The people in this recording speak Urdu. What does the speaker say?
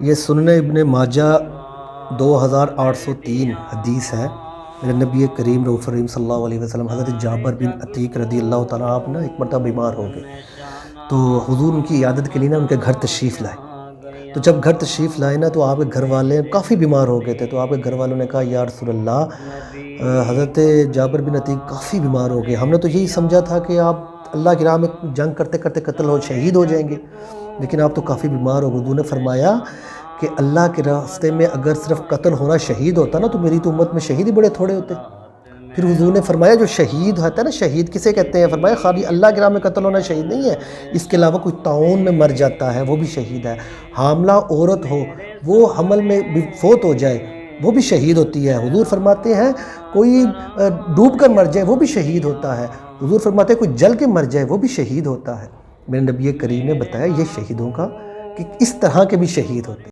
یہ سنن ابن ماجہ 2803 حدیث ہے۔ میرے نبی کریم رؤوف الرحیم صلی اللہ علیہ وسلم حضرت جابر بن عتیق رضی اللہ تعالیٰ آپ نا ایک مرتبہ بیمار ہو گئے، تو حضور ان کی عیادت کے لیے نا ان کے گھر تشریف لائے۔ تو جب گھر تشریف لائے نا تو آپ کے گھر والے کافی بیمار ہو گئے تھے، تو آپ کے گھر والوں نے کہا یا رسول اللہ حضرت جابر بن عتیق کافی بیمار ہو گئے، ہم نے تو یہی سمجھا تھا کہ آپ اللہ کی راہ میں جنگ کرتے کرتے قتل ہو شہید ہو جائیں گے، لیکن آپ تو کافی بیمار ہو گئے۔ حضور نے فرمایا کہ اللہ کے راستے میں اگر صرف قتل ہونا شہید ہوتا نا تو میری تو امت میں شہید ہی بڑے تھوڑے ہوتے۔ پھر حضور نے فرمایا جو شہید ہوتا ہے نا، شہید کسے کہتے ہیں؟ فرمایا خالی اللہ کی راہ میں قتل ہونا شہید نہیں ہے، اس کے علاوہ کوئی طاعون میں مر جاتا ہے وہ بھی شہید ہے، حاملہ عورت ہو وہ حمل میں بھی فوت ہو جائے وہ بھی شہید ہوتی ہے۔ حضور فرماتے ہیں کوئی ڈوب کر مر جائے وہ بھی شہید ہوتا ہے، حضور فرماتے ہیں کوئی جل کے مر جائے وہ بھی شہید ہوتا ہے۔ میرے نبی کریم نے بتایا یہ شہیدوں کا کہ اس طرح کے بھی شہید ہوتے ہیں۔